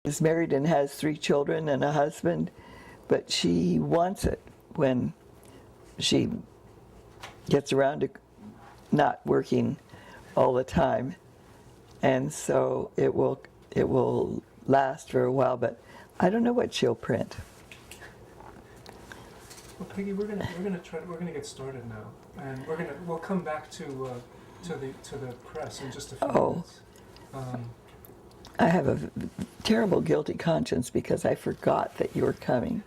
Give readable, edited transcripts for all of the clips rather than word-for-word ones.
is married and has 3 children and a husband, but she wants it when she gets around to not working all the time, and so it will last for a while, but I don't know what she'll print. Well, Peggy, we're gonna get started now, and we'll come back to the press in just a few minutes. I have a terrible guilty conscience because I forgot that you were coming.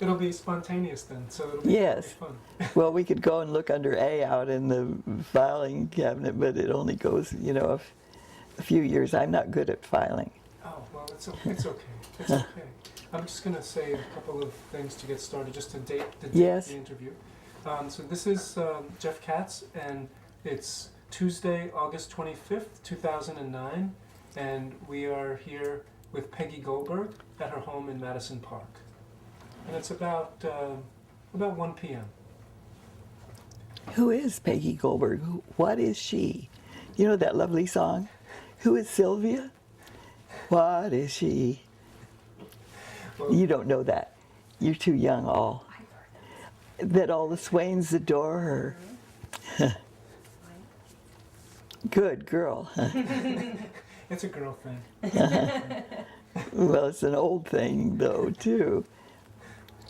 It'll be spontaneous then, so it'll be Yes. fun. Well, we could go and look under A out in the filing cabinet, but it only goes, a few years. I'm not good at filing. Oh, well, it's okay. It's okay. I'm just going to say a couple of things to get started, just to date Yes. the interview. So this is Jeff Katz, and it's Tuesday, August 25th, 2009, and we are here with Peggy Golberg at her home in Madison Park. And it's about 1 p.m. Who is Peggy Golberg? What is she? You know that lovely song? Who is Sylvia? What is she? Well, You don't know that. You're too young, all. That all the swains adore her. Good girl. it's a girl thing. Well, it's an old thing, though, too.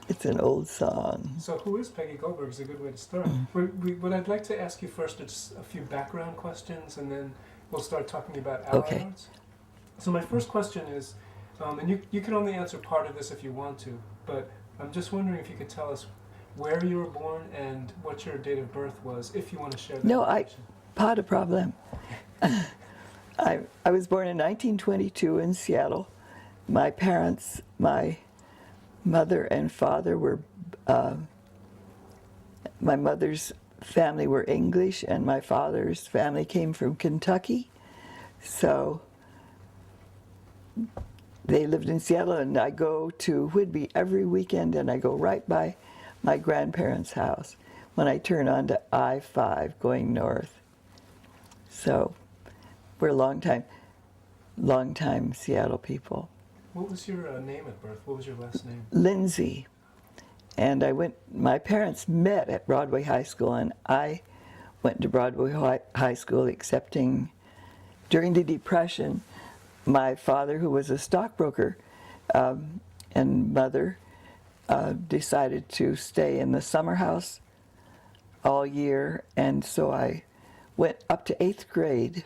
It's an old song. So who is Peggy Golberg is a good way to start. What I'd like to ask you first is a few background questions, and then we'll start talking about ally Okay. arts. So my first question is, and you can only answer part of this if you want to, but I'm just wondering if you could tell us where you were born and what your date of birth was, if you want to share that No, information. Pas de problème. I was born in 1922 in Seattle. My parents, my mother and father were, my mother's family were English and my father's family came from Kentucky. So they lived in Seattle, and I go to Whidbey every weekend, and I go right by my grandparents' house when I turn onto I-5 going north. So we're long time Seattle people. What was your name at birth? What was your last name? Lindsay. And my parents met at Broadway High School, and I went to Broadway High School, excepting during the Depression, my father, who was a stockbroker, and mother decided to stay in the summer house all year, and so I went up to 8th grade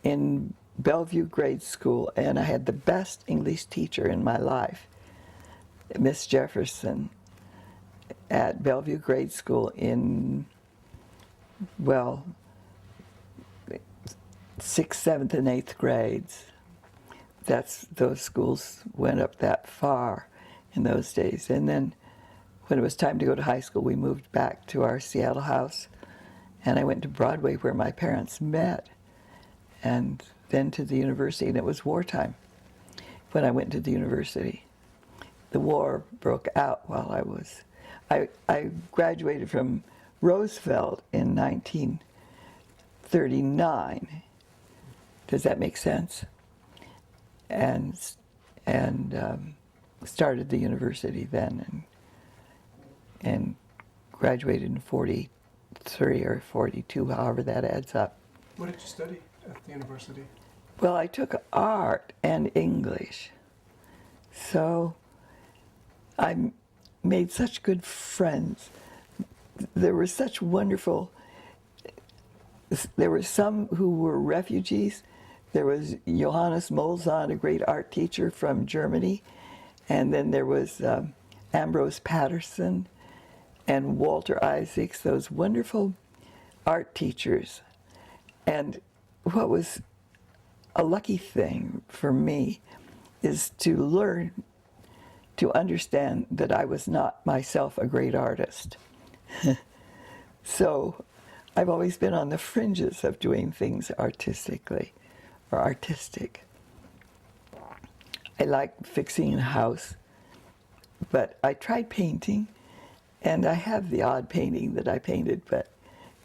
in Bellevue Grade School, and I had the best English teacher in my life, Miss Jefferson, at Bellevue Grade School in, 6th, 7th, and 8th grades. Those schools went up that far in those days. And then when it was time to go to high school, we moved back to our Seattle house, and I went to Broadway where my parents met, and then to the university, and it was wartime when I went to the university. The war broke out while I graduated from Roosevelt in 1939. Does that make sense? And started the university then, and graduated in 43 or 42, however that adds up. What did you study at the university? Well, I took art and English, so I made such good friends. There were such wonderful, there were some who were refugees. There was Johannes Molzahn, a great art teacher from Germany, and then there was Ambrose Patterson and Walter Isaacs, those wonderful art teachers. And what was a lucky thing for me is to learn to understand that I was not myself a great artist. So I've always been on the fringes of doing things artistically or artistic. I like fixing a house, but I tried painting, and I have the odd painting that I painted, but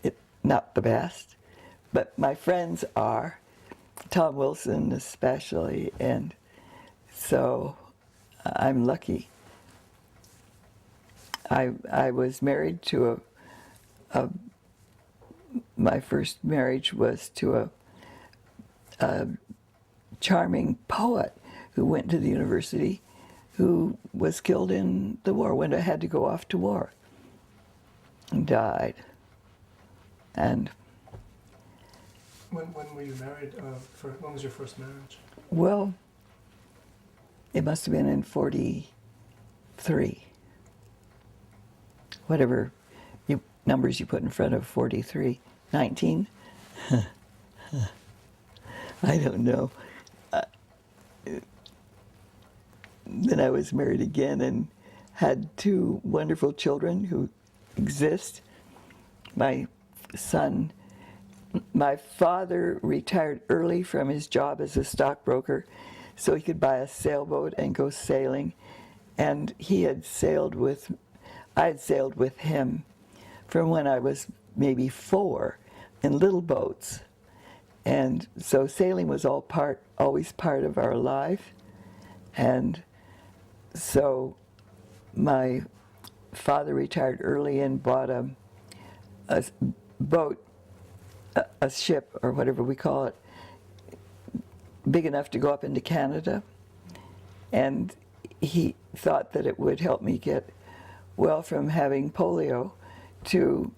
it's not the best. But my friends are Tom Wilson especially, and so I'm lucky. I was married to my first marriage was to a charming poet who went to the university, who was killed in the war, had to go off to war, and died. And when were you married? When was your first marriage? well, it must have been in 43. Whatever numbers you put in front of 43. 19? I don't know. Then I was married again and had 2 wonderful children who exist. My father retired early from his job as a stockbroker so he could buy a sailboat and go sailing. And I had sailed with him from when I was maybe 4 in little boats. And so sailing was always part of our life. And so my father retired early and bought a boat, a ship, or whatever we call it, big enough to go up into Canada. And he thought that it would help me get well from having polio to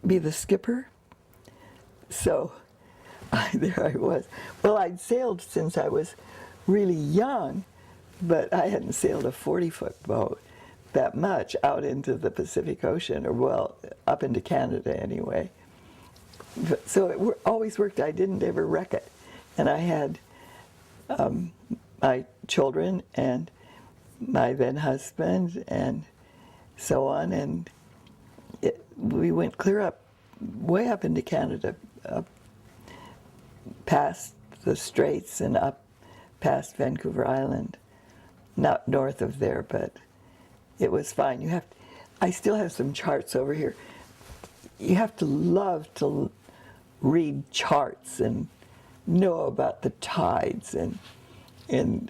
be the skipper. So there I was. Well, I'd sailed since I was really young, but I hadn't sailed a 40-foot boat that much out into the Pacific Ocean, or well, up into Canada anyway. So it always worked. I didn't ever wreck it. And I had my children and my then husband and so on, and we went clear up, way up into Canada, past the Straits and up past Vancouver Island. Not north of there, but it was fine. I still have some charts over here. You have to love to read charts and know about the tides and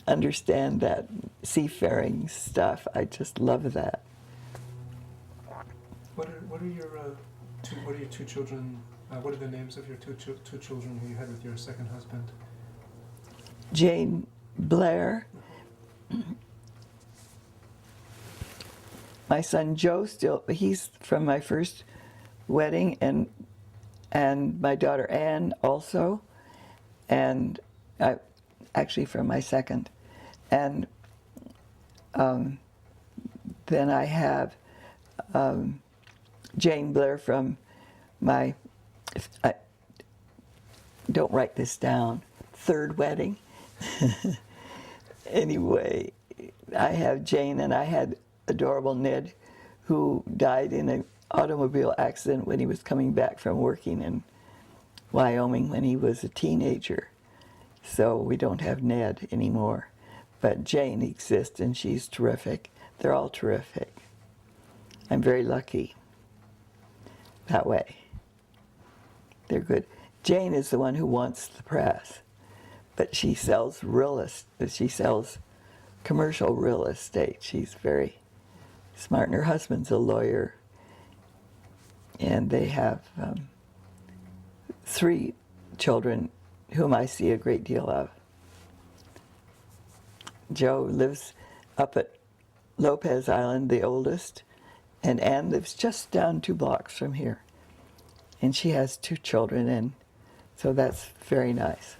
understand that seafaring stuff. I just love that. What are your 2 children? What are the names of your two children who you had with your second husband? Jane Blair. My son Joe, he's from my first wedding, and my daughter Anne also, and actually from my second. And then I have Jane Blair from my, don't write this down, third wedding. Anyway, I have Jane, and I had adorable Ned, who died in an automobile accident when he was coming back from working in Wyoming when he was a teenager. So we don't have Ned anymore. But Jane exists, and she's terrific. They're all terrific. I'm very lucky that way. They're good. Jane is the one who wants the press, but she sells commercial real estate. She's very smart, and her husband's a lawyer, and they have 3 children whom I see a great deal of. Joe lives up at Lopez Island, the oldest, and Anne lives just down 2 blocks from here. And she has 2 children, and so that's very nice.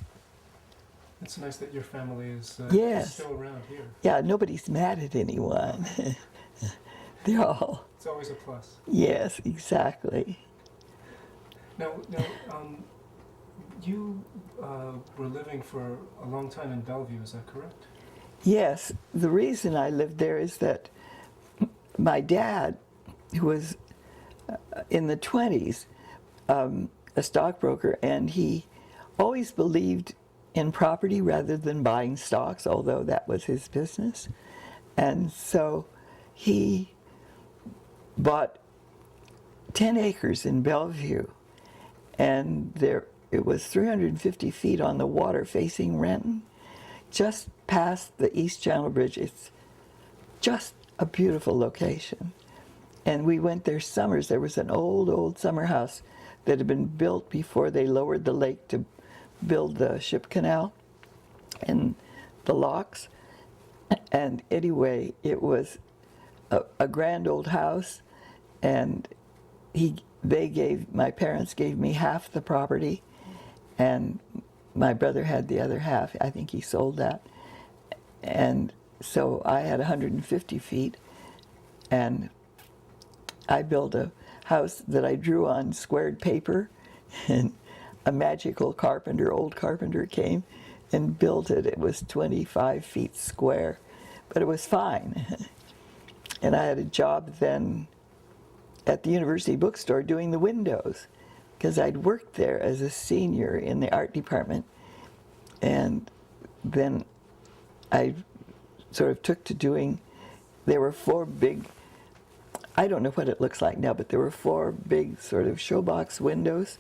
It's nice that your family is Yes. still around here. Yeah, nobody's mad at anyone. They're all... It's always a plus. Yes, exactly. Now, you were living for a long time in Bellevue, is that correct? Yes, the reason I lived there is that my dad, who was in the 20s, a stockbroker, and he always believed in property rather than buying stocks, although that was his business. And so he bought 10 acres in Bellevue, and there it was 350 feet on the water facing Renton, just past the East Channel Bridge. It's just a beautiful location. And we went there summers. There was an old summer house that had been built before they lowered the lake to build the ship canal and the locks. And anyway, it was a grand old house, and my parents gave me half the property, and my brother had the other half. I think he sold that. And so I had 150 feet, and I built a house that I drew on squared paper, and a magical old carpenter came and built it. It was 25 feet square, but it was fine. And I had a job then at the university bookstore doing the windows, because I'd worked there as a senior in the art department. And then I sort of took to doing, there were 4 big, I don't know what it looks like now, but there were 4 big sort of showbox windows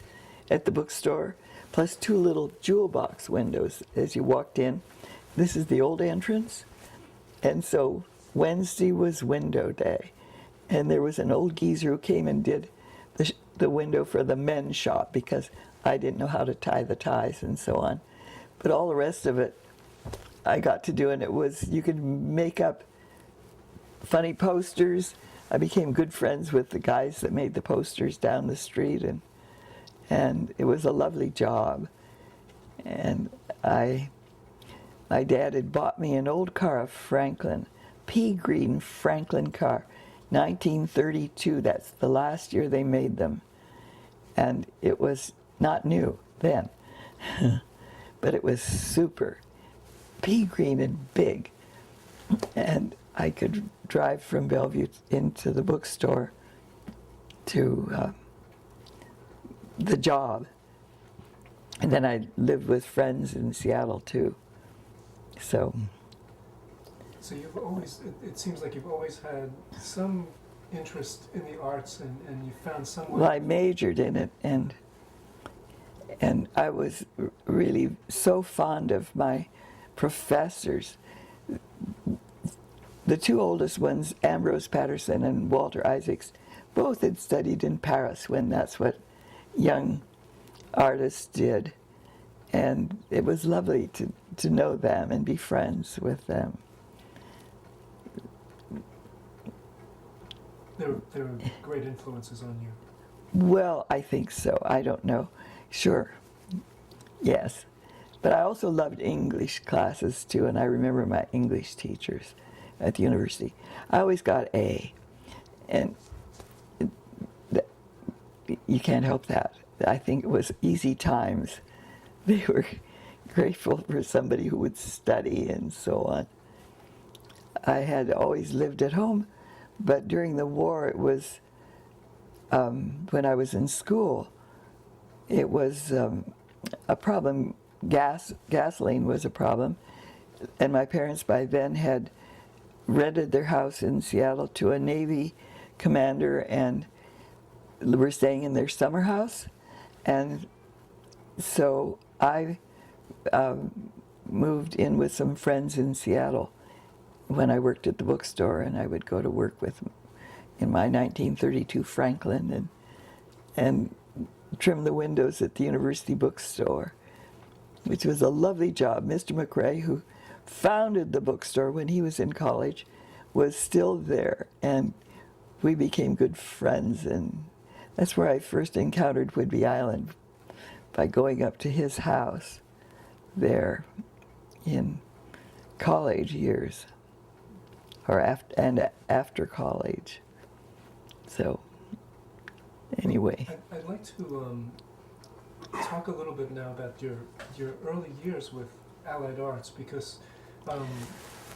at the bookstore, plus 2 little jewel box windows as you walked in. This is the old entrance. And so Wednesday was window day. And there was an old geezer who came and did the window for the men's shop, because I didn't know how to tie the ties and so on. But all the rest of it I got to do, and it was, you could make up funny posters. I became good friends with the guys that made the posters down the street, and it was a lovely job. And my dad had bought me an old car, a Franklin, pea green Franklin car, 1932. That's the last year they made them. And it was not new then, but it was super pea green and big. And I could drive from Bellevue into the bookstore to the job. And then I lived with friends in Seattle too. So you've always, it seems like you've always had some interest in the arts, and you found some way. Well, I majored in it, and I was really so fond of my professors. The 2 oldest ones, Ambrose Patterson and Walter Isaacs, both had studied in Paris when that's what young artists did. And it was lovely to know them and be friends with them. They were great influences on you. Well, I think so. I don't know. Sure. Yes. But I also loved English classes too, and I remember my English teachers at the university. I always got A, and you can't help that. I think it was easy times. They were grateful for somebody who would study and so on. I had always lived at home, but during the war, it was, when I was in school, it was a problem. Gasoline was a problem, and my parents by then had rented their house in Seattle to a Navy commander, and were staying in their summer house. And so I moved in with some friends in Seattle when I worked at the bookstore, and I would go to work with in my 1932 Franklin and trim the windows at the university bookstore, which was a lovely job. Mr. McRae, who founded the bookstore when he was in college, was still there, and we became good friends. And that's where I first encountered Whidbey Island, by going up to his house there in college years, or after college. So anyway. I'd like to talk a little bit now about your early years with Allied Arts, because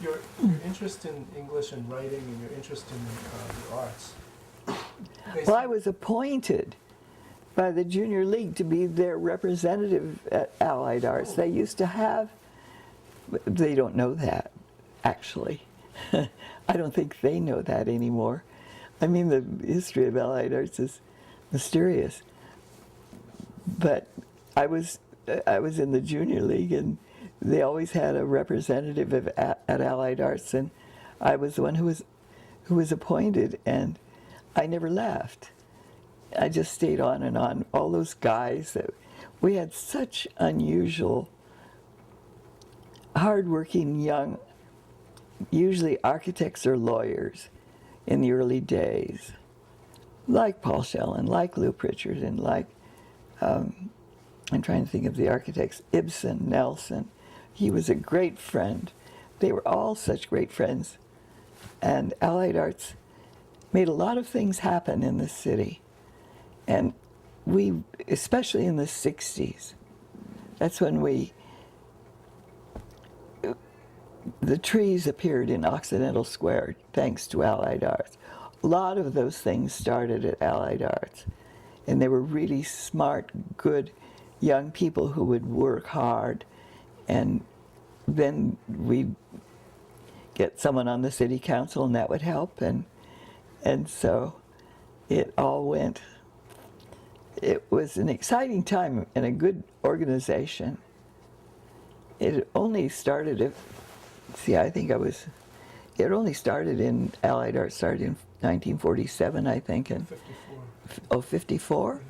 your interest in English and writing, and your interest in the arts. Well, I was appointed by the Junior League to be their representative at Allied Arts. They used to have, they don't know that, actually. I don't think they know that anymore. I mean, the history of Allied Arts is mysterious. But I was in the junior league, and they always had a representative at Allied Arts, and I was the one who was appointed, and I never left. I just stayed on and on. All those guys that we had, such unusual, hardworking young, usually architects or lawyers in the early days, like Paul Schellen, like Lou Pritchard, and like, I'm trying to think of the architects, Ibsen, Nelson. He was a great friend. They were all such great friends. And Allied Arts made a lot of things happen in the city. And we, especially in the 60s, that's when the trees appeared in Occidental Square, thanks to Allied Arts. A lot of those things started at Allied Arts. And they were really smart, good young people who would work hard. And then we'd get someone on the city council, and that would help. And so it all went. It was an exciting time and a good organization. It only started, it only started in, Allied Arts started in 1947, I think. And 54. 54? Yeah.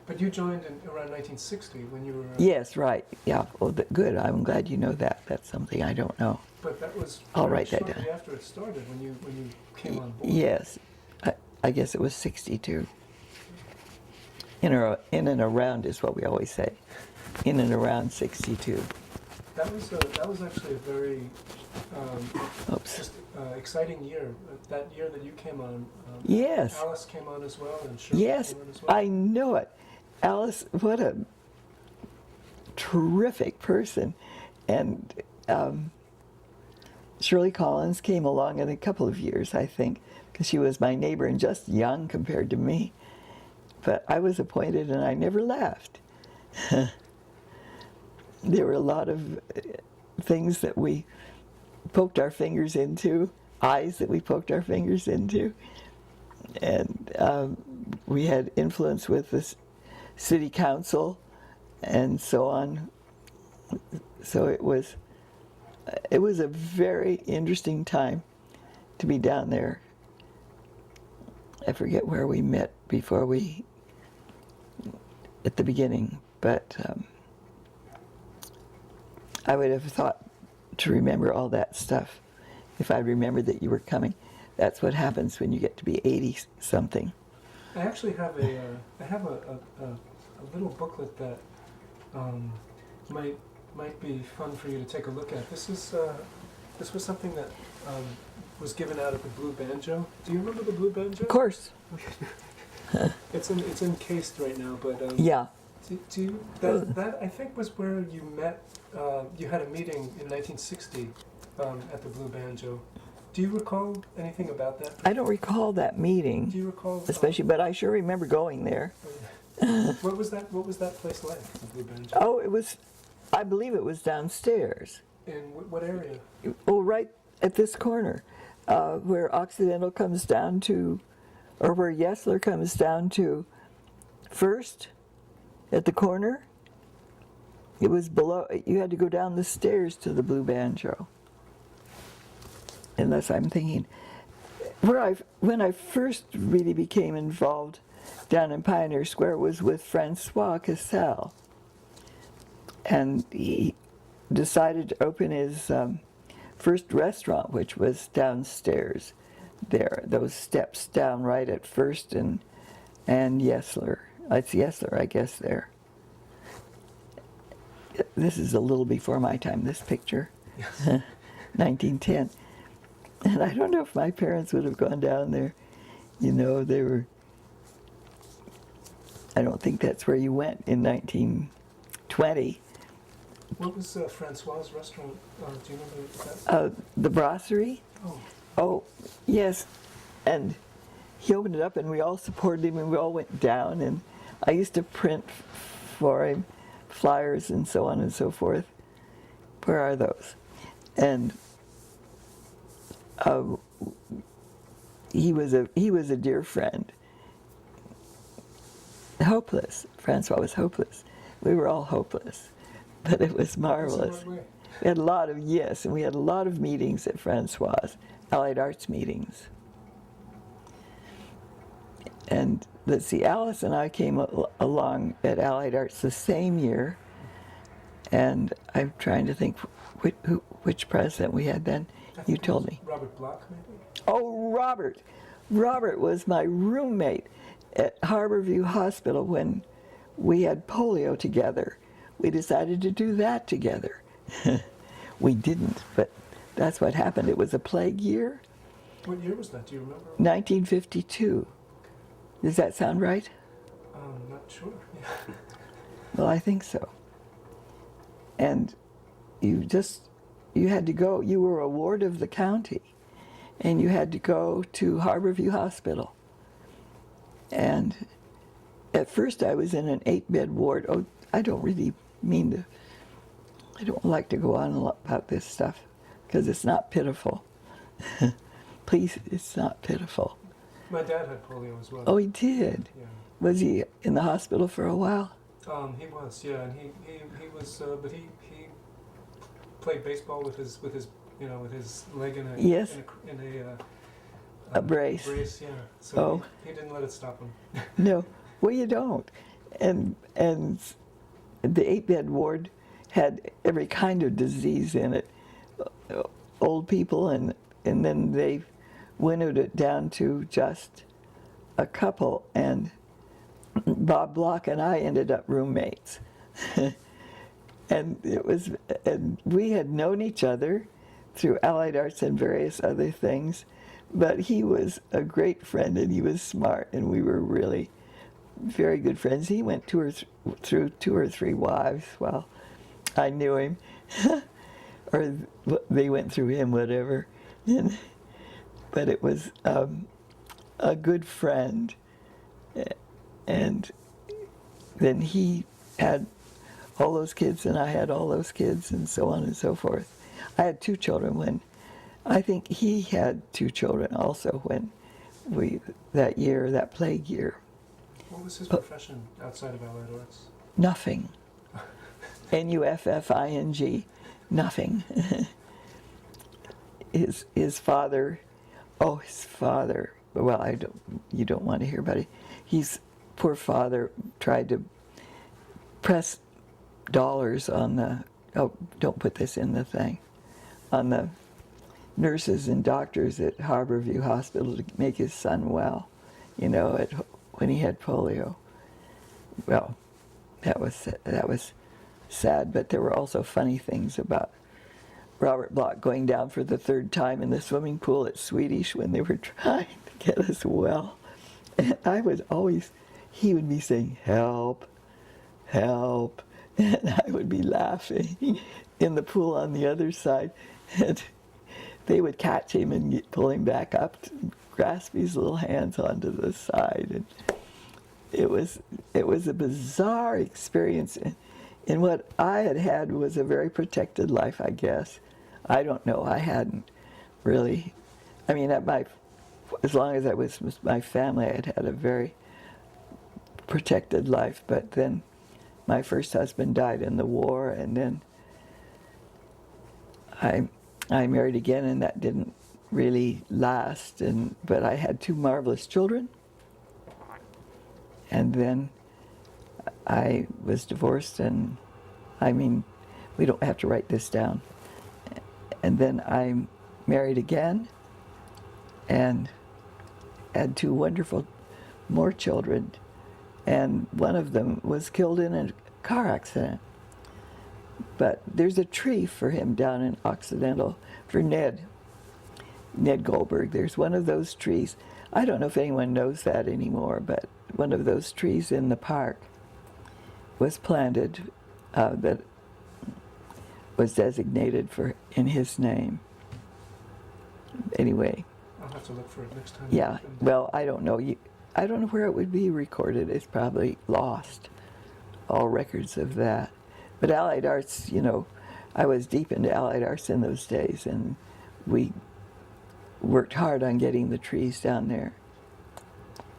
But you joined in around 1960 when you were... Yes, right. Yeah. Well, good. I'm glad you know that. That's something I don't know. But that was I'll write that down. shortly after it started, when you came on board. Yes. I guess it was 62. In and around is what we always say. In and around 62. That was actually a very exciting year. That year that you came on. Yes. Alice came on as well, and Shirley Yes, came on as well. I know it. Alice, what a terrific person. And Shirley Collins came along in a couple of years, I think, because she was my neighbor and just young compared to me. But I was appointed and I never left. There were a lot of things that we poked our fingers into, eyes that we poked our fingers into. And we had influence with the city council and so on. So it was a very interesting time to be down there. I forget where we met before at the beginning, but I would have thought to remember all that stuff if I remembered that you were coming. That's what happens when you get to be 80-something. I actually have a little booklet that might be fun for you to take a look at. This was something that was given out at the Blue Banjo. Do you remember the Blue Banjo? Of course. It's encased right now, but Yeah. That I think was where you met. You had a meeting in 1960 at the Blue Banjo. Do you recall anything about that? I don't recall that meeting. Do you recall? Especially, but I sure remember going there. What was that place like, the Blue Banjo? Oh, I believe it was downstairs. In what area? Oh, right at this corner, where Occidental comes down to, or where Yesler comes down to First, at the corner. It was below, you had to go down the stairs to the Blue Banjo. Unless I'm thinking, when I first really became involved down in Pioneer Square was with Francois Cassel. And he decided to open his first restaurant, which was downstairs there, those steps down right at First and Yesler. It's Yesler, I guess, there. This is a little before my time, this picture. Yes. 1910. And I don't know if my parents would have gone down there. You know, I don't think that's where you went in 1920. What was Francois' restaurant? Do you remember that? The Brasserie? Oh. Oh, yes. And he opened it up and we all supported him and we all went down. And I used to print for him flyers and so on and so forth. Where are those? And he was a dear friend. Hopeless. Francois was hopeless. We were all hopeless, but it was marvelous. That's the right way. We had a lot of, yes, and we had a lot of meetings at Francois, Allied Arts meetings. And let's see, Alice and I came along at Allied Arts the same year, and I'm trying to think which president we had then. You told me. Robert Bloch, maybe? Oh, Robert. Robert was my roommate at Harborview Hospital when we had polio together. We decided to do that together. We didn't, but that's what happened. It was a plague year. What year was that? Do you remember? 1952. Does that sound right? Not sure. Yeah. Well, I think so. And you had to go, you were a ward of the county, and you had to go to Harborview Hospital. And at first I was in an 8-bed ward. Oh, I don't like to go on about this stuff, because it's not pitiful. Please, it's not pitiful. My dad had polio as well. Oh, he did? Yeah. Was he in the hospital for a while? He was, yeah, and he was, but he played baseball with his leg in a Yes. in A brace. Brace, yeah. So Oh. he didn't let it stop him. No, well, you don't. And the 8-bed ward had every kind of disease in it. Old people, and then they winnowed it down to just a couple, and Bob Bloch and I ended up roommates. And we had known each other through Allied Arts and various other things, but he was a great friend, and he was smart, and we were really very good friends. He went through 2 or 3 wives while I knew him, or they went through him, whatever. But it was a good friend, and then he had all those kids, and I had all those kids, and so on and so forth. I had 2 children I think he had 2 children also when that plague year. What was his profession outside of Allied Arts? Nothing. Nuffing, nothing. His father, well, you don't want to hear about it. His poor father tried to press dollars on don't put this in the thing, on the nurses and doctors at Harborview Hospital to make his son well, when he had polio. Well, that was sad, but there were also funny things about Robert Bloch going down for the 3rd time in the swimming pool at Swedish when they were trying to get us well. And he would be saying, "Help, help," and I would be laughing in the pool on the other side. And they would catch him and pull him back up, to grasp his little hands onto the side. And it was a bizarre experience. And what I had was a very protected life, I guess. I don't know. I hadn't really. I mean, as long as I was with my family, I had a very protected life. But then my first husband died in the war, and then I married again, and that didn't really last. But I had 2 marvelous children, and then I was divorced, and we don't have to write this down. And then I married again and had 2 wonderful more children, and one of them was killed in a car accident. But there's a tree for him down in Occidental, for Ned Golberg. There's one of those trees. I don't know if anyone knows that anymore, but one of those trees in the park was planted that was designated in his name. Anyway. I'll have to look for it next time. Yeah, well, I don't know. I don't know where it would be recorded. It's probably lost, all records of that. But Allied Arts, I was deep into Allied Arts in those days, and we worked hard on getting the trees down there.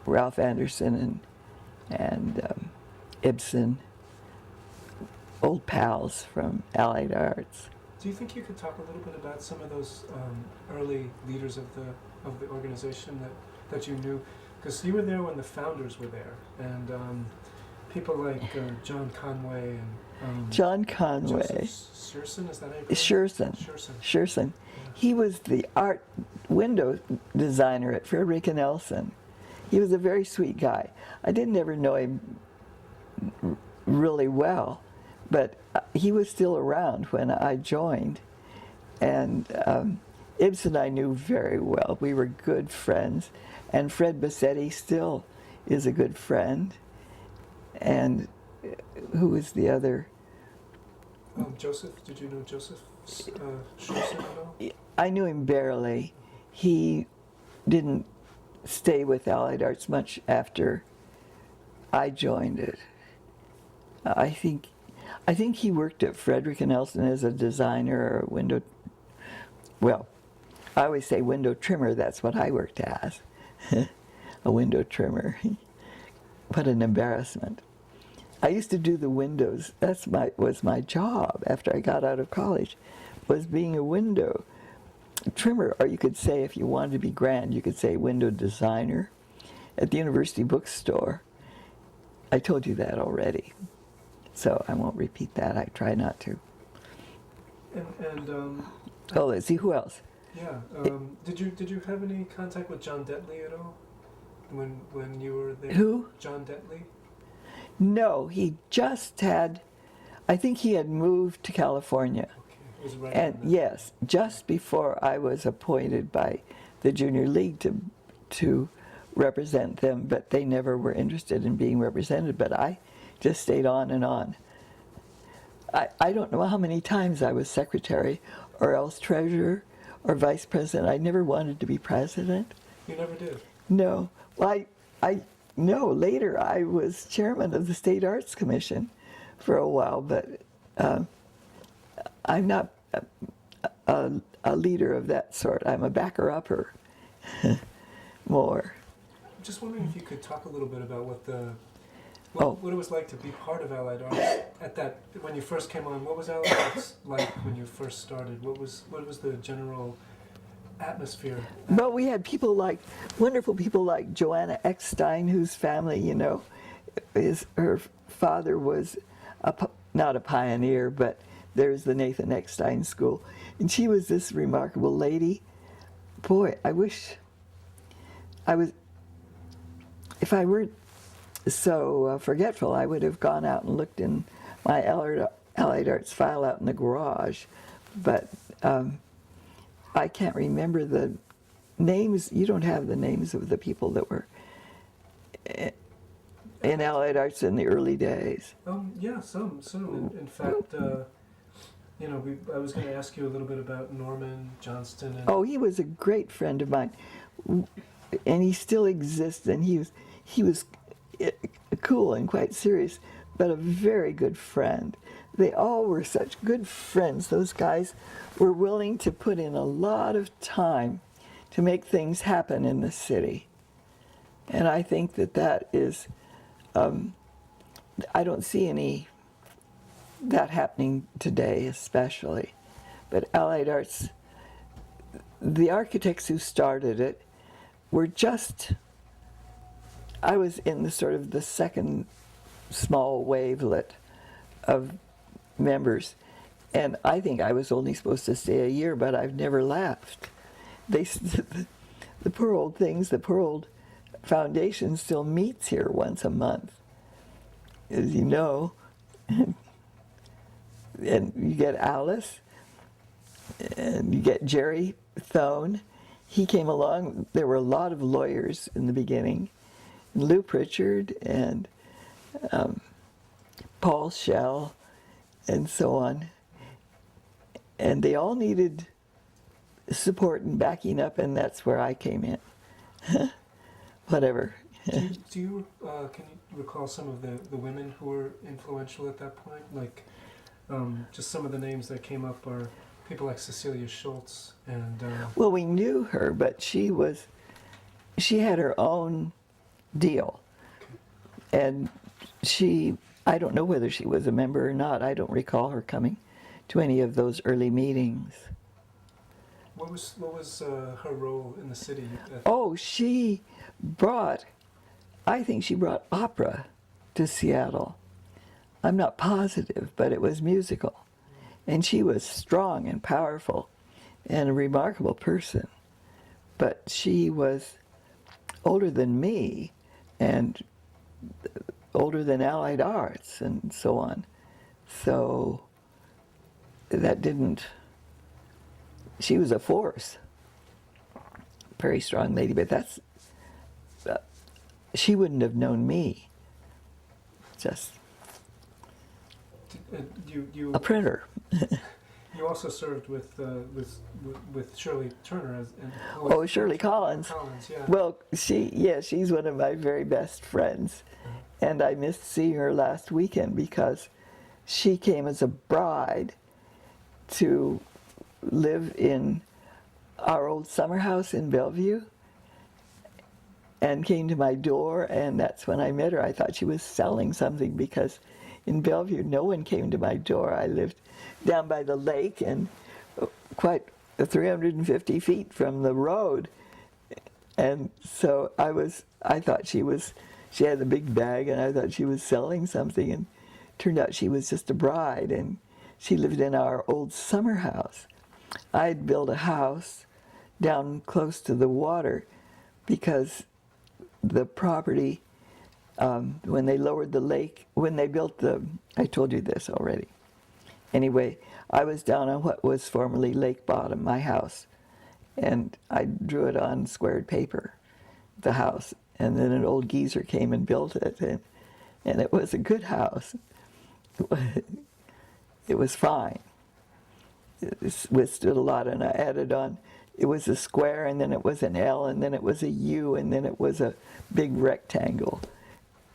Ralph Anderson and Ibsen old pals from Allied Arts. Do you think you could talk a little bit about some of those early leaders of the organization that you knew? Because you were there when the founders were there, and people like John Conway and John Conway. Joseph Shearson, is that how you pronounce it? Shearson. Yeah. He was the art window designer at Frederick and Nelson. He was a very sweet guy. I didn't ever know him really well, but he was still around when I joined. And Ibsen I knew very well. We were good friends. And Fred Bassetti still is a good friend. And who was the other? Joseph, did you know Joseph Shearson at all? I knew him barely. He didn't stay with Allied Arts much after I joined it. I think he worked at Frederick and Nelson as a designer or a window. Well, I always say window trimmer. That's what I worked as, a window trimmer. What an embarrassment! I used to do the windows. Was my job after I got out of college, was being a window trimmer, or you could say, if you wanted to be grand, you could say window designer at the University Bookstore. I told you that already, so I won't repeat that. I try not to. Oh, let's see, who else? Yeah. Did you have any contact with John Detley at all when you were there? Who? John Detley? No, he just had. I think he had moved to California. Okay. It was right And yes, just before I was appointed by the Junior League to represent them, but they never were interested in being represented, but I just stayed on and on. I don't know how many times I was secretary or else treasurer or vice president. I never wanted to be president. You never did? No. Well, no, later I was chairman of the State Arts Commission for a while, but I'm not a leader of that sort. I'm a backer-upper more. I'm just wondering if you could talk a little bit about what it was like to be part of Allied Arts when you first came on. What was Allied Arts like when you first started? What was the general atmosphere? Well, we had wonderful people like Joanna Eckstein, whose family, her father was not a pioneer, but there's the Nathan Eckstein School. And she was this remarkable lady. Boy, I wish if I weren't so forgetful, I would have gone out and looked in my Allied Arts file out in the garage. But I can't remember the names. You don't have the names of the people that were in Allied Arts in the early days. Yeah, some. In fact, I was going to ask you a little bit about Norman Johnston. Oh, he was a great friend of mine, and he still exists. And he was cool and quite serious, but a very good friend. They all were such good friends. Those guys were willing to put in a lot of time to make things happen in the city. And I think that is, I don't see that happening today especially. But Allied Arts, the architects who started it were I was in the second small wavelet of members, and I think I was only supposed to stay a year, but I've never left. The poor old foundation still meets here once a month, as you know. And you get Alice, and you get Jerry Thone. He came along. There were a lot of lawyers in the beginning. Lou Pritchard and Paul Schell and so on. And they all needed support and backing up, and that's where I came in. Whatever. Can you recall some of the women who were influential at that point? Like, just some of the names that came up are people like Cecilia Schultz and... Well, we knew her, but she had her own deal. And I don't know whether she was a member or not. I don't recall her coming to any of those early meetings. What was her role in the city? Oh, she brought, I think she brought opera to Seattle. I'm not positive, but it was musical. And she was strong and powerful and a remarkable person. But she was older than me and older than Allied Arts and so on. So that didn't, she was a force. Very strong lady, but that's, she wouldn't have known me. Just You a printer. You also served with Shirley Turner Oh, Shirley Collins. Collins, yeah. Well, she's one of my very best friends. And I missed seeing her last weekend because she came as a bride to live in our old summer house in Bellevue and came to my door, and that's when I met her. I thought she was selling something because in Bellevue no one came to my door. I lived down by the lake and quite 350 feet from the road, and so I thought she had a big bag, and I thought she was selling something, and turned out she was just a bride, and she lived in our old summer house. I'd built a house down close to the water because the property, when they lowered the lake, when they built I told you this already. Anyway, I was down on what was formerly Lake Bottom, my house, and I drew it on squared paper, the house, and then an old geezer came and built it, and it was a good house. It was fine. It withstood a lot, and I added on, it was a square, and then it was an L, and then it was a U, and then it was a big rectangle,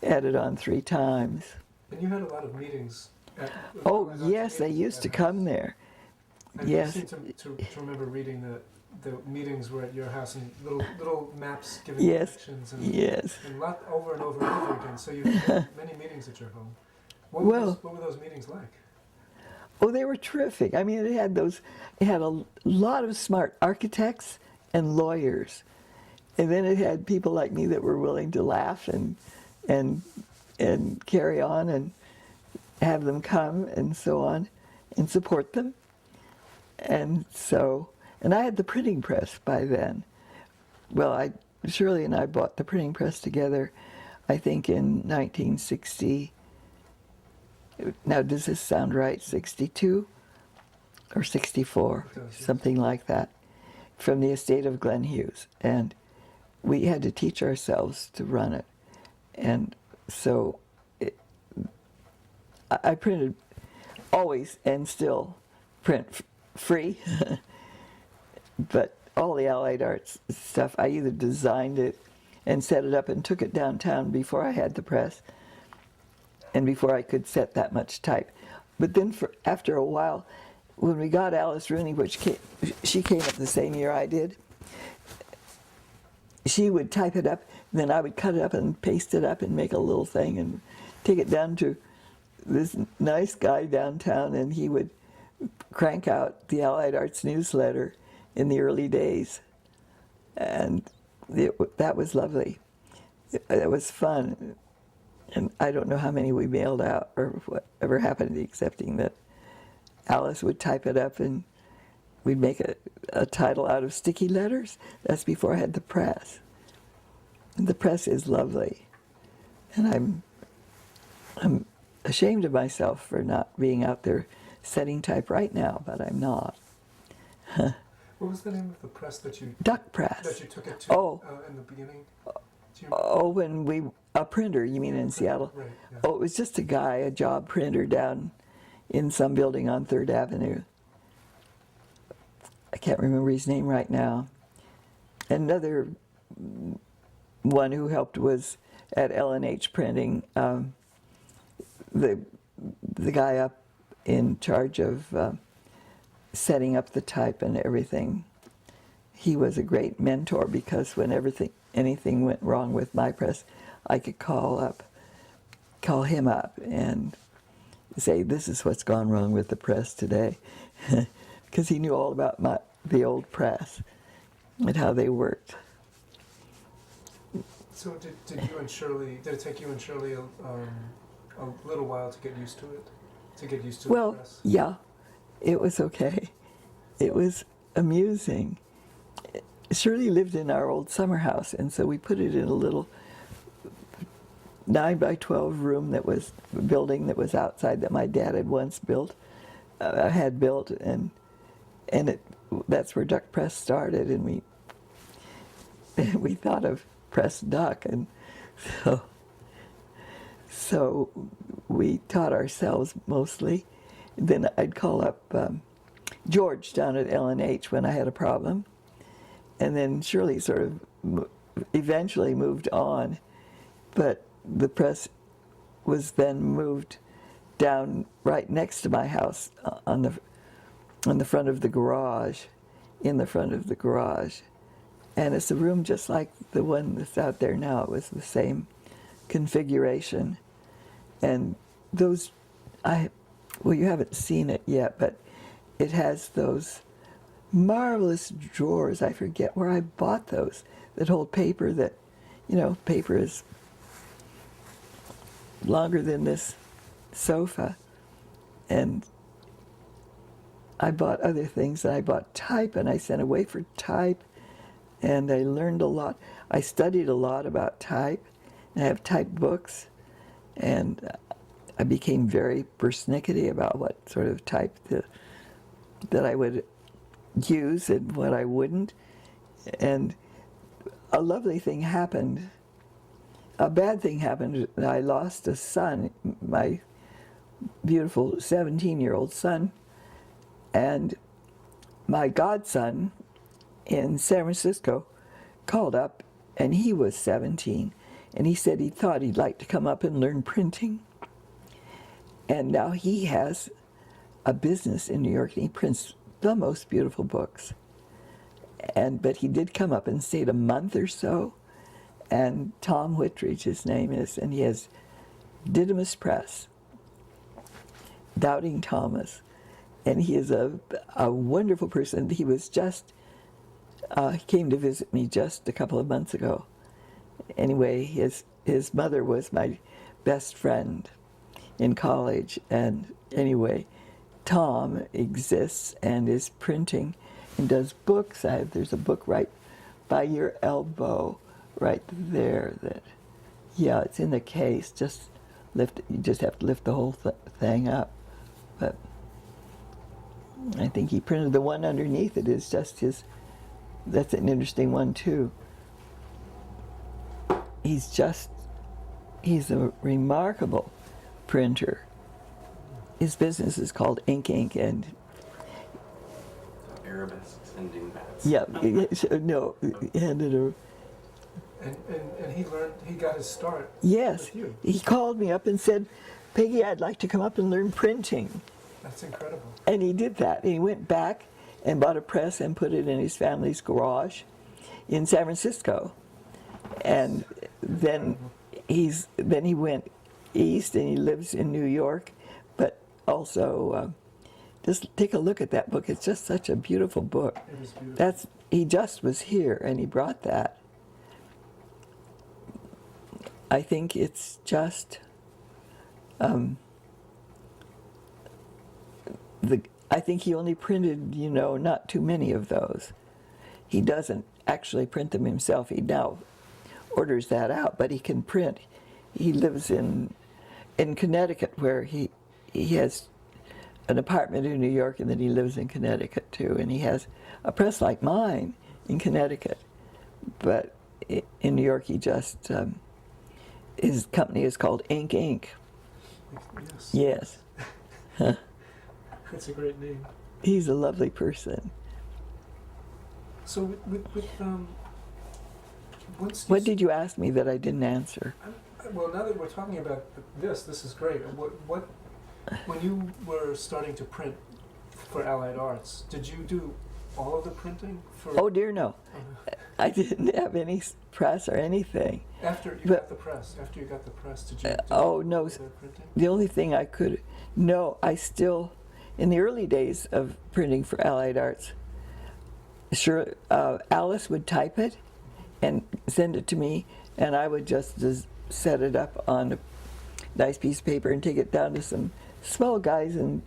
added on 3 times. And you had a lot of meetings. Oh, yes, they used to come there. Yes. I seem to remember reading the meetings were at your house, and little maps giving directions, and over and over and over again. So you had many meetings at your home. What were those meetings like? Oh, they were terrific. I mean, it had a lot of smart architects and lawyers, and then it had people like me that were willing to laugh and carry on and have them come and so on and support them. And I had the printing press by then. Well, Shirley and I bought the printing press together, I think in 1960. Now, does this sound right? 62 or 64, something like that, from the estate of Glenn Hughes. And we had to teach ourselves to run it. And so I printed always and still print free. But all the Allied Arts stuff, I either designed it and set it up and took it downtown before I had the press, and before I could set that much type. But then after a while, when we got Alice Rooney, she came up the same year I did, she would type it up, and then I would cut it up and paste it up and make a little thing and take it down to this nice guy downtown, and he would crank out the Allied Arts newsletter in the early days. And that was lovely. It was fun. And I don't know how many we mailed out or whatever happened, excepting that Alice would type it up and we'd make a title out of sticky letters. That's before I had the press. And the press is lovely. And I'm ashamed of myself for not being out there setting type right now, but I'm not. What was the name of the press that you... Duck Press. That you took it to in the beginning? A printer, you mean in Seattle? Right, yeah. Oh, it was just a job printer down in some building on 3rd Avenue. I can't remember his name right now. Another one who helped was at L&H Printing, the guy up in charge of setting up the type and everything. He was a great mentor because when anything went wrong with my press, I could call up call him up and say, this is what's gone wrong with the press today. Because he knew all about the old press and how they worked. So did it take you and Shirley a little while to get used to it? To get used to the press? Well, yeah, it was okay. It was amusing. Shirley lived in our old summer house, and so we put it in a little 9 by 12 room building that was outside that my dad had once built, and that's where Duck Press started, and we thought of Press Duck, and so we taught ourselves mostly. Then I'd call up George down at L&H when I had a problem, and then Shirley sort of eventually moved on, but the press was then moved down right next to my house on the front of the garage, in the front of the garage. And it's a room just like the one that's out there now. It was the same configuration. And those, well, you haven't seen it yet, but it has those marvelous drawers. I forget where I bought those that hold paper that, paper is longer than this sofa. And I bought other things, and I bought type, and I sent away for type, and I learned a lot. I studied a lot about type, and I have type books, and I became very persnickety about what sort of type that I would use and what I wouldn't. And a lovely thing happened. A bad thing happened. I lost a son, my beautiful 17-year-old son, and my godson in San Francisco called up, and he was 17, and he said he thought he'd like to come up and learn printing. And now he has a business in New York, and he prints the most beautiful books. But he did come up and stayed a month or so, and Tom Whitridge, his name is, and he has Didymus Press, Doubting Thomas, and he is a wonderful person. He was he came to visit me just a couple of months ago. Anyway, his mother was my best friend in college, and anyway, Tom exists and is printing and does books. There's a book right by your elbow, right there. It's in the case. You just have to lift the whole thing up. But I think he printed the one underneath it is just his. That's an interesting one too. He's a remarkable printer. His business is called Ink, and Arabesques and dingbats. yeah, no, he handed a. And he got his start. Yes, with you. he called me up and said, "Peggy, I'd like to come up and learn printing." That's incredible. And he did that. And he went back and bought a press and put it in his family's garage in San Francisco. And then he went east, and he lives in New York. But also, just take a look at that book. It's just such a beautiful book. It is beautiful. He just was here, and he brought that. I think it's just I think he only printed, not too many of those. He doesn't actually print them himself. He now orders that out, but he can print. He lives in Connecticut, where he has an apartment in New York, and then he lives in Connecticut too. And he has a press like mine in Connecticut, but in New York he just his company is called Ink Inc. Yes. Yes. That's a great name. He's a lovely person. So What did you ask me that I didn't answer? Well, now that we're talking about this is great. When you were starting to print for Allied Arts, did you do all of the printing? Oh dear, no. I didn't have any press or anything. After you got the press, did you? Oh no, the printing? the only thing I could, no, I still, in the early days of printing for Allied Arts, sure, Alice would type it and send it to me, and I would just set it up on a nice piece of paper and take it down to some small guys, and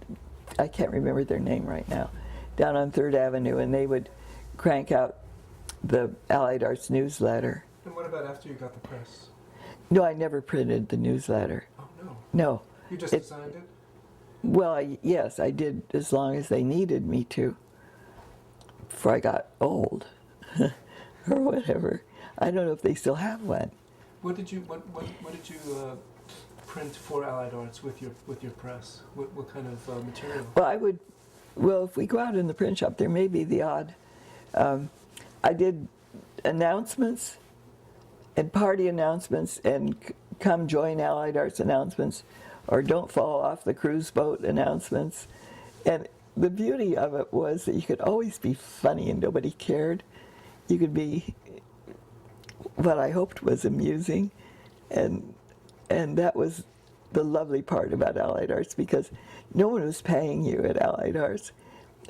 I can't remember their name right now, down on 3rd Avenue, and they would crank out the Allied Arts newsletter. And what about after you got the press? No, I never printed the newsletter. Oh no. No. You just designed it? Well, yes, I did as long as they needed me to, before I got old, or whatever. I don't know if they still have one. What did you print for Allied Arts with your press? What kind of material? Well, if we go out in the print shop, there may be the odd. I did announcements and party announcements and come join Allied Arts announcements, or don't fall off the cruise boat announcements. And the beauty of it was that you could always be funny and nobody cared. You could be what I hoped was amusing, and that was the lovely part about Allied Arts, because no one was paying you at Allied Arts,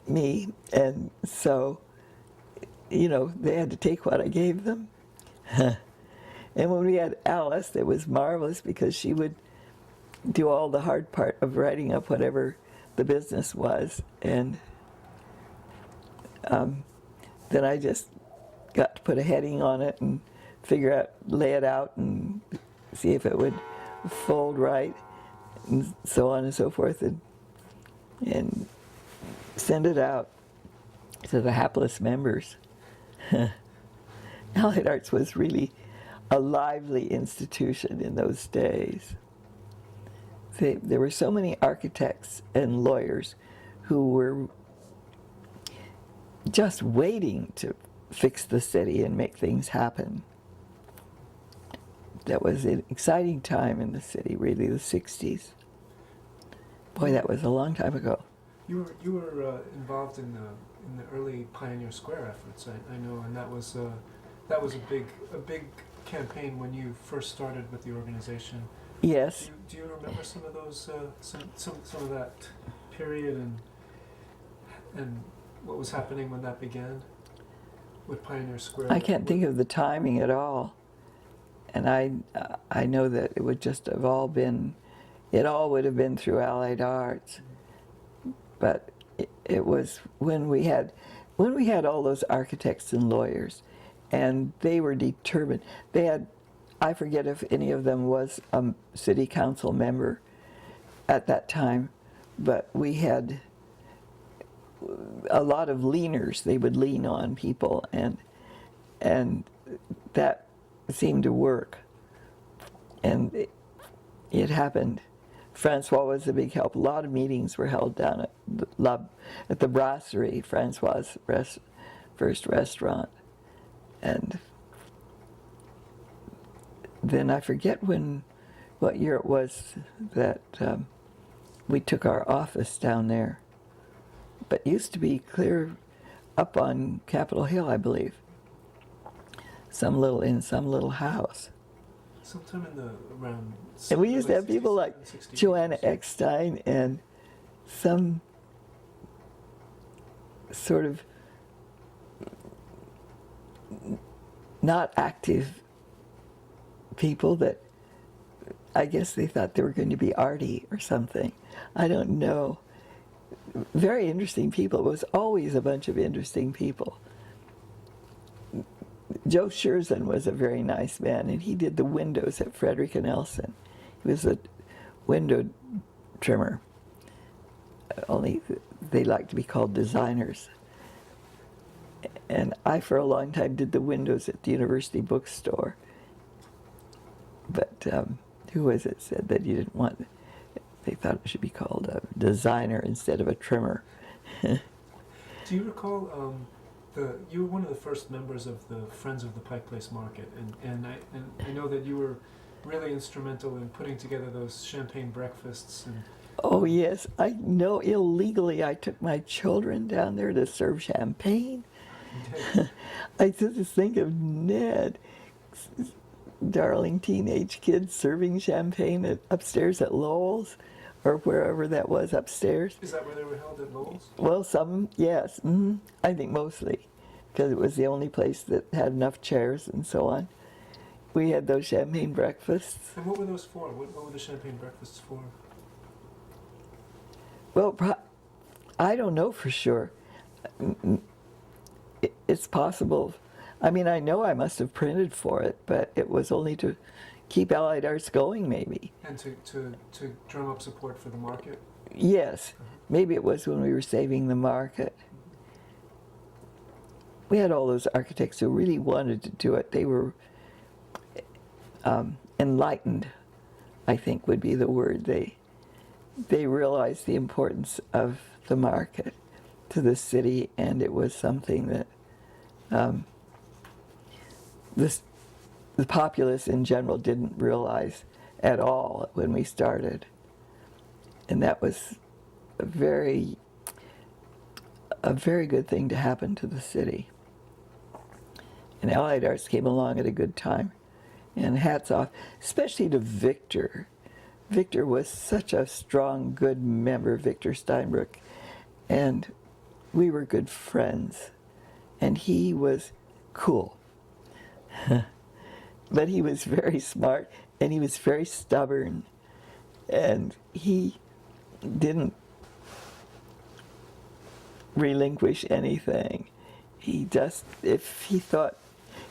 me, and so, you know, they had to take what I gave them. And when we had Alice, it was marvelous, because she would do all the hard part of writing up whatever the business was, and then I just got to put a heading on it and lay it out and see if it would fold right, and so on and so forth, and send it out to the hapless members. Allied Arts was really a lively institution in those days. There were so many architects and lawyers who were just waiting to fix the city and make things happen. That was an exciting time in the city, really, the 60s. Boy, that was a long time ago. You were involved in the early Pioneer Square efforts, I know, and that was a big campaign when you first started with the organization. Yes. Do you remember some of those some of that period and what was happening when that began with Pioneer Square? I can't think of the timing at all, and I know that it would just have all would have been through Allied Arts, but it was when we had all those architects and lawyers, and they were determined. They had, I forget if any of them was a city council member at that time, but we had a lot of leaners. They would lean on people, and that seemed to work, and it happened. Francois was a big help. A lot of meetings were held down at the Brasserie, Francois' first restaurant, and then I forget what year it was that we took our office down there, but it used to be clear up on Capitol Hill, I believe, in some little house. Sometime around. And we used to have people like Joanna Eckstein and some sort of not active people that I guess they thought they were going to be arty or something. I don't know. Very interesting people. It was always a bunch of interesting people. Joe Scherzen was a very nice man, and he did the windows at Frederick and Nelson. He was a window trimmer. Only they like to be called designers. And I, for a long time, did the windows at the University Bookstore. But who was it said that you didn't want, they thought it should be called a designer instead of a trimmer. Do you recall, you were one of the first members of the Friends of the Pike Place Market, and I know that you were really instrumental in putting together those champagne breakfasts Oh yes, I know. Illegally, I took my children down there to serve champagne. I just think of Ned, darling teenage kid, serving champagne upstairs at Lowell's, or wherever that was upstairs. Is that where they were held, at Lowell's? Well, some, yes. I think mostly, because it was the only place that had enough chairs and so on. We had those champagne breakfasts. And what were those for? What were the champagne breakfasts for? Well, I don't know for sure. It's possible. I mean, I know I must have printed for it, but it was only to keep Allied Arts going, maybe. And to drum up support for the market? Yes. Maybe it was when we were saving the market. We had all those architects who really wanted to do it. They were enlightened, I think would be the word. They realized the importance of the market to the city, and it was something that the populace in general didn't realize at all when we started. And that was a very good thing to happen to the city. And Allied Arts came along at a good time. And hats off, especially to Victor. Victor was such a strong, good member, Victor Steinbrook. And we were good friends. And he was cool. But he was very smart, and he was very stubborn. And he didn't relinquish anything. He just, if he thought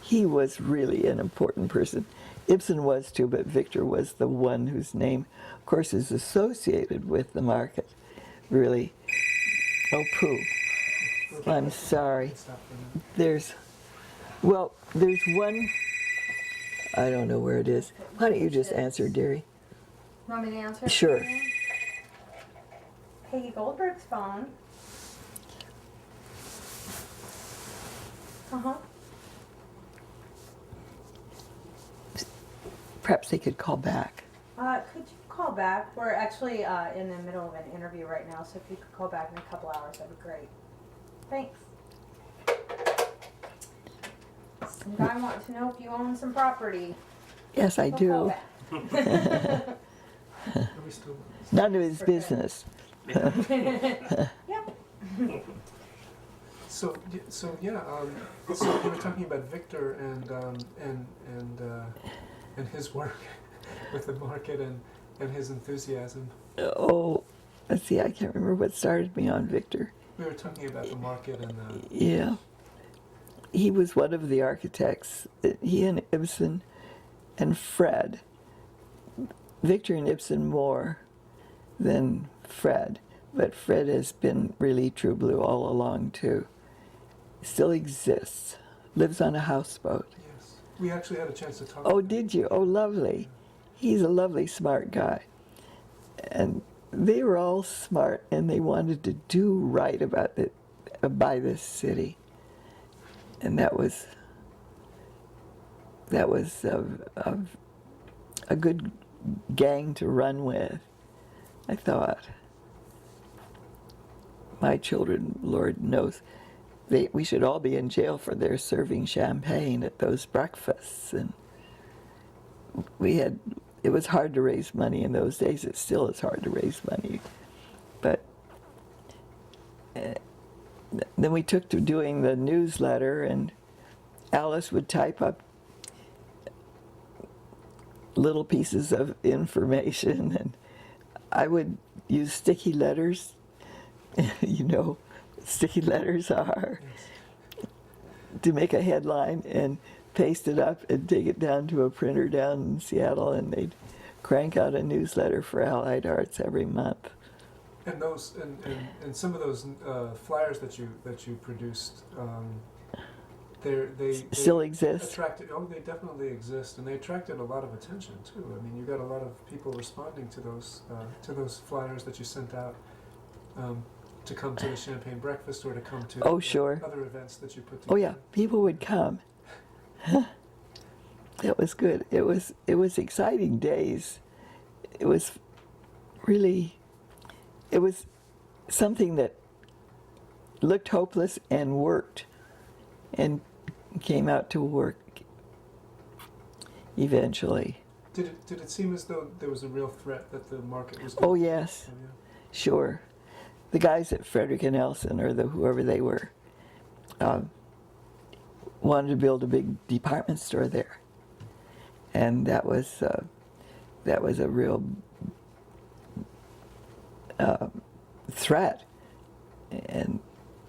he was really an important person. Ibsen was too, but Victor was the one whose name, of course, is associated with the market. Really. Oh, poo. I'm sorry. There's one, I don't know where it is. Why don't you just answer, dearie? Want me to answer? Sure. Peggy Golberg's phone. Uh-huh. Perhaps they could call back. Could you call back? We're actually in the middle of an interview right now, so if you could call back in a couple hours, that'd be great. Thanks. Some guy wants to know if you own some property. Yes, I He'll do. call back. Are we still? None of his business. Yep. So yeah. So we were talking about Victor and his work with the market and his enthusiasm. Oh, let's see, I can't remember what started me on Victor. We were talking about the market and Yeah. He was one of the architects. He and Ibsen and Fred. Victor and Ibsen more than Fred, but Fred has been really true blue all along too. Still exists. Lives on a houseboat. yes, we actually had a chance to talk. Oh, did you? Oh, lovely. He's a lovely, smart guy. And they were all smart, and they wanted to do right by this city. And that was a good gang to run with, I thought. My children, Lord knows, we should all be in jail for their serving champagne at those breakfasts. And it was hard to raise money in those days. It still is hard to raise money. But then we took to doing the newsletter, and Alice would type up little pieces of information, and I would use sticky letters. You know what sticky letters are. Yes. To make a headline and paste it up and take it down to a printer down in Seattle, and they'd crank out a newsletter for Allied Arts every month. And those and some of those flyers that you produced, they Still exist. attracted. Oh, they definitely exist, and they attracted a lot of attention too. I mean, you got a lot of people responding to those flyers that you sent out to come to the champagne breakfast or to come to Sure. other events that you put together. Oh yeah, people would come. That was good. It was exciting days. It was really it was something that looked hopeless and worked, and came out to work eventually. Did it seem as though there was a real threat that the market was Oh going yes, Oh, yeah. sure. The guys at Frederick and Elson, or whoever they were, wanted to build a big department store there, and that was a real threat. And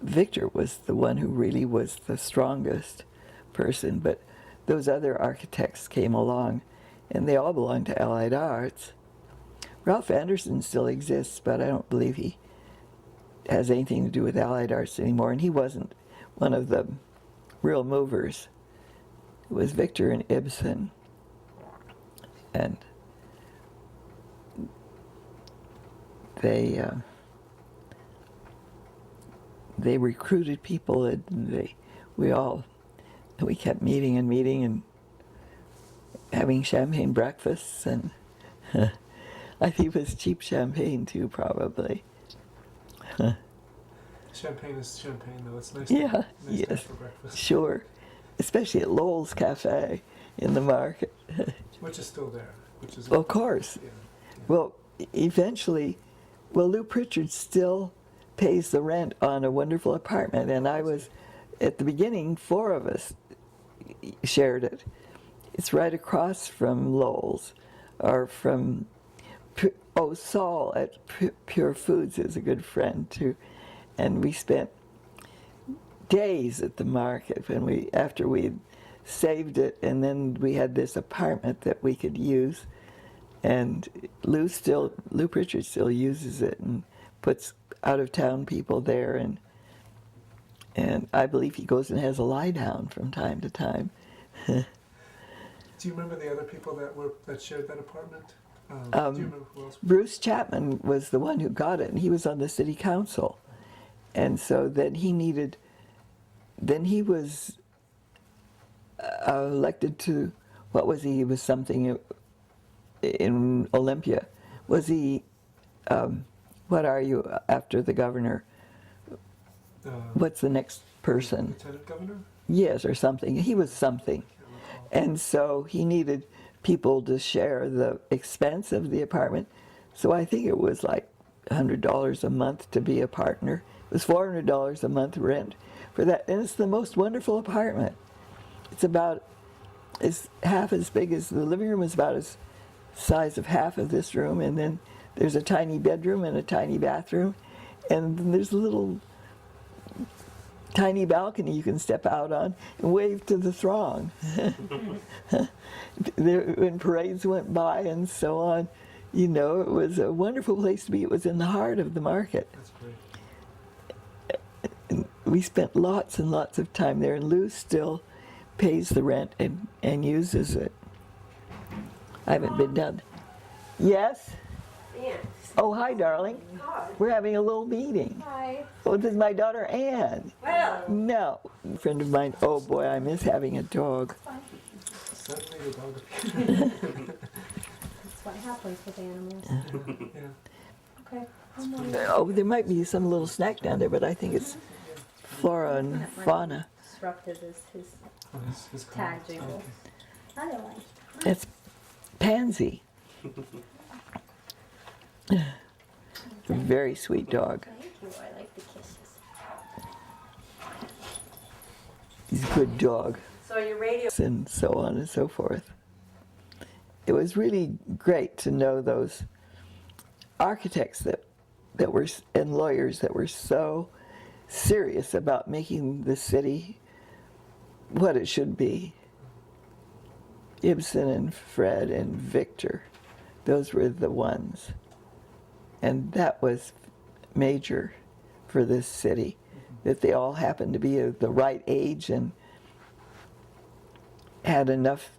Victor was the one who really was the strongest person, but those other architects came along, and they all belonged to Allied Arts. Ralph Anderson still exists, but I don't believe he has anything to do with Allied Arts anymore, and he wasn't one of the real movers. It was Victor and Ibsen, and they recruited people, and we kept meeting and having champagne breakfasts, and I think it was cheap champagne too, probably. Champagne is champagne, though. It's nice. Yeah, nice to have yes, for breakfast, sure, especially at Lowell's Cafe in the market. which is still there. Which is Of course. Yeah. Well, eventually, Lou Pritchard still pays the rent on a wonderful apartment, and I was, at the beginning, 4 of us shared it. It's right across from Lowell's, or from, Saul at Pure Foods is a good friend too, and we spent days at the market after we'd saved it, and then we had this apartment that we could use, and Lou Pritchard still uses it and puts out-of-town people there, and I believe he goes and has a lie down from time to time. Do you remember the other people that shared that apartment? Do you remember who else? Bruce Chapman was the one who got it, and he was on the city council, and so then he was elected to, what was he? He was something in Olympia. Was he? What are you after the governor? What's the next person? Lieutenant governor? Yes, or something. He was something. And so he needed people to share the expense of the apartment. So I think it was like $100 a month to be a partner. It was $400 a month rent for that. And it's the most wonderful apartment. It's half as big as the living room, is about as size of half of this room, and then there's a tiny bedroom and a tiny bathroom, and then there's a little tiny balcony you can step out on and wave to the throng. When parades went by and so on, it was a wonderful place to be. It was in the heart of the market. That's great. And we spent lots and lots of time there, and Lou still pays the rent and uses it. I haven't been down. Yes? Ann. Oh, hi, darling. Hi. We're having a little meeting. Hi. Oh, this is my daughter, Ann. Well, No, a friend of mine. Oh, boy, I miss having a dog. Suddenly the dog appeared. That's what happens with animals. Yeah. Okay. Oh, there might be some little snack down there, but I think it's flora and fauna. Disruptive is his Oh, his tag car. jingle. Okay. I don't like. That's Pansy. A very sweet dog. Thank you. I like the kisses. He's a good dog. so your radio. And so on and so forth. It was really great to know those architects that were, and lawyers that were so serious about making the city what it should be. Ibsen and Fred and Victor, those were the ones. And that was major for this city, that they all happened to be the right age and had enough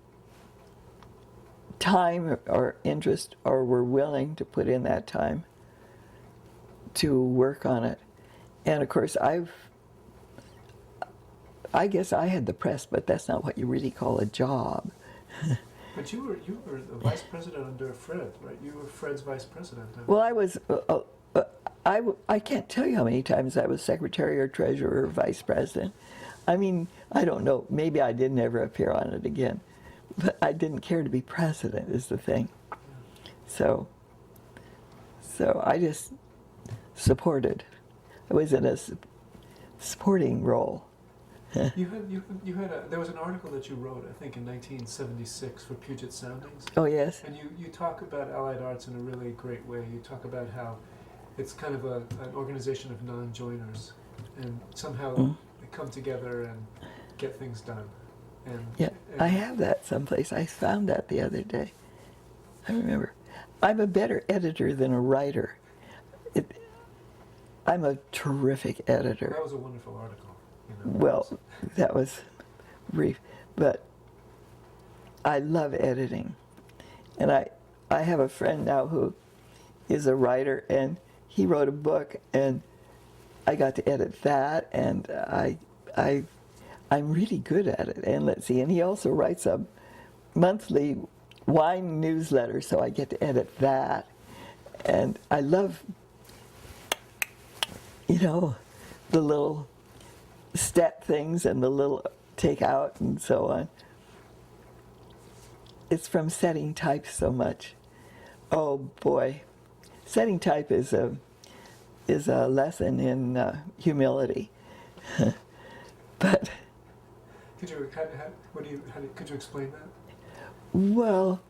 time or interest, or were willing to put in that time to work on it. And of course, I guess I had the press, but that's not what you really call a job. But you were the vice president under Fred, right? You were Fred's vice president. Well, I was I can't tell you how many times I was secretary or treasurer or vice president. I mean, I don't know, maybe I didn't ever appear on it again, but I didn't care to be president is the thing. So I just supported. I was in a supporting role. There was an article that you wrote, I think in 1976 for Puget Soundings. Oh, yes. And you talk about allied arts in a really great way. You talk about how it's kind of an organization of non-joiners, and somehow they come together and get things done. And, yeah, I have that someplace. I found that the other day. I remember. I'm a better editor than a writer. I'm a terrific editor. That was a wonderful article. You know, well, that was brief, but I love editing. And I have a friend now who is a writer, and he wrote a book, and I got to edit that, and I'm really good at it. And let's see, and he also writes a monthly wine newsletter, so I get to edit that. And I love, you know, the little stat things and the little take out and so on. It's from setting type so much. Oh boy, setting type is a lesson in humility. But could you explain that? Well,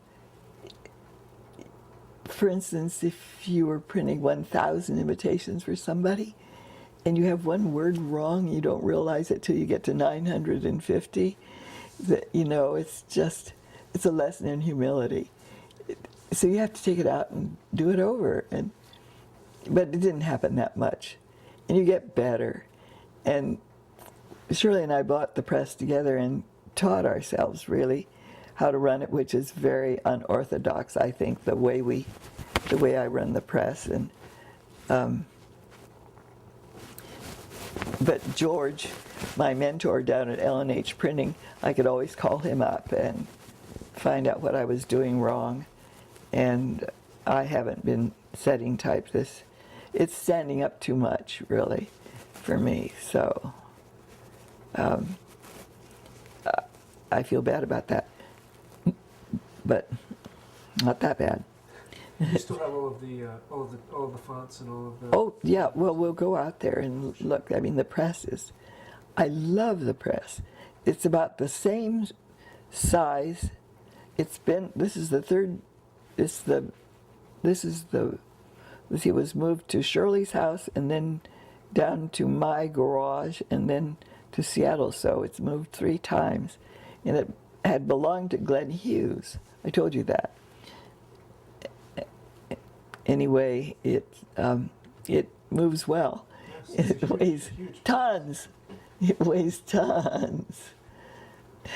for instance, if you were printing 1,000 invitations for somebody, and you have one word wrong, you don't realize it till you get to 950. That, you know, it's a lesson in humility. So you have to take it out and do it over. But it didn't happen that much. And you get better. And Shirley and I bought the press together and taught ourselves, really, how to run it, which is very unorthodox, I think, the way I run the press. And but George, my mentor down at L&H Printing, I could always call him up and find out what I was doing wrong. And I haven't been setting type this. It's standing up too much, really, for me. So I feel bad about that, but not that bad. You still have all of the fonts and all of the. Oh yeah, well we'll go out there and look. I mean, the press is. I love the press. It's about the same size. It's been. This is the third. This is the. Let's see, it was moved to Shirley's house and then down to my garage and then to Seattle. So it's moved 3 times, and it had belonged to Glenn Hughes. I told you that. Anyway, it moves well. Yes, it weighs tons. It weighs tons.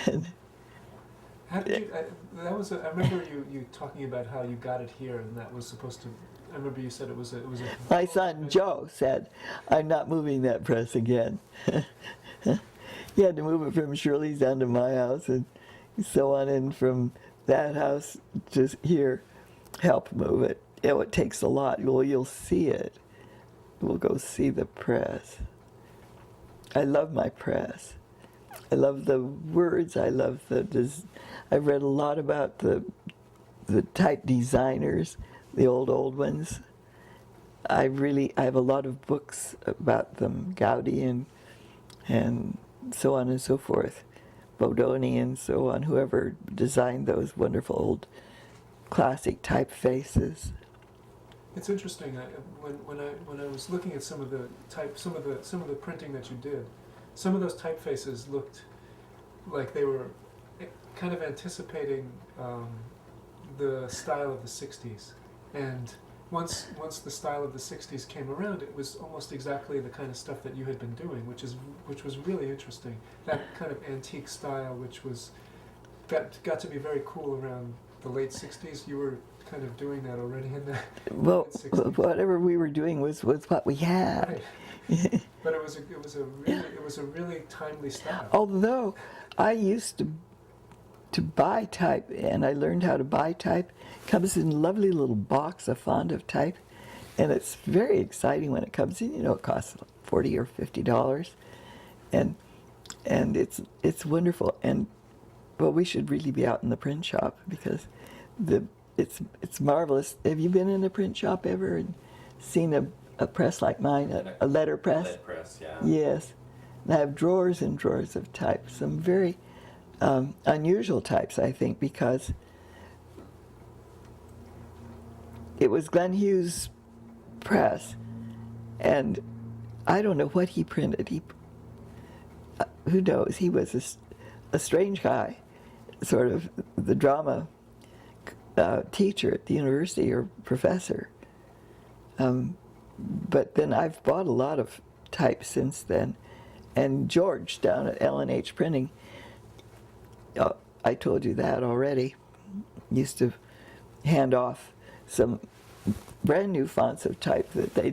And how did you? I remember you talking about how you got it here, and that was supposed to. I remember you said it was a. My son Joe said, "I'm not moving that press again." He had to move it from Shirley's down to my house, and so on, and from that house to here, help move it. It takes a lot. Well, you'll see it. We'll go see the press. I love my press. I love the words. I love I've read a lot about the type designers, the old ones. I have a lot of books about them, Gaudi and so on and so forth, Bodoni and so on, whoever designed those wonderful old classic typefaces. It's interesting. When I was looking at some of the printing that you did, some of those typefaces looked like they were kind of anticipating the style of the '60s. And once the style of the '60s came around, it was almost exactly the kind of stuff that you had been doing, which was really interesting. That kind of antique style, which got to be very cool around the late '60s. You were kind of doing that already in the Well, late '60s. whatever we were doing was what we had. Right. But it was a really timely style. Although I used to buy type, and I learned how to buy type. Comes in a lovely little box, a font of type, and it's very exciting when it comes in. You know, it costs $40 or $50, and it's wonderful. And well, we should really be out in the print shop because it's marvelous. Have you been in a print shop ever and seen a press like mine, a letter press? Lead press, yeah. Yes. And I have drawers and drawers of types, some very unusual types, I think, because it was Glenn Hughes' press, and I don't know what he printed. Who knows? He was a strange guy, sort of the drama teacher at the university or professor. But then I've bought a lot of types since then. And George down at L&H Printing, I told you that already, used to hand off some brand new fonts of type that they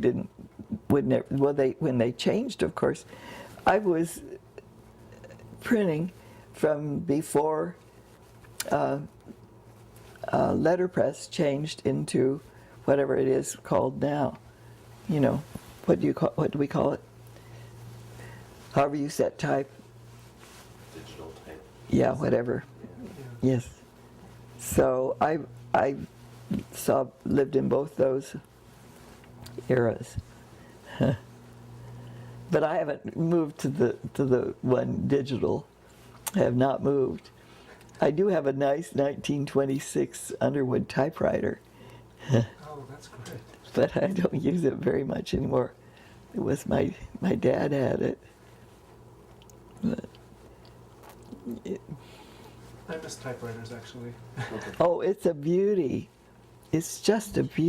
when they changed, of course. I was printing from before letterpress changed into whatever it is called now. You know, what do we call it? However you set type. Digital type. Yeah, whatever. Yeah. Yes. So I lived in both those eras. But I haven't moved to the one digital. I have not moved. I do have a nice 1926 Underwood typewriter. Oh, that's great. But I don't use it very much anymore. It was my dad had it. But I miss typewriters, actually. oh, it's a beauty. It's just a beauty.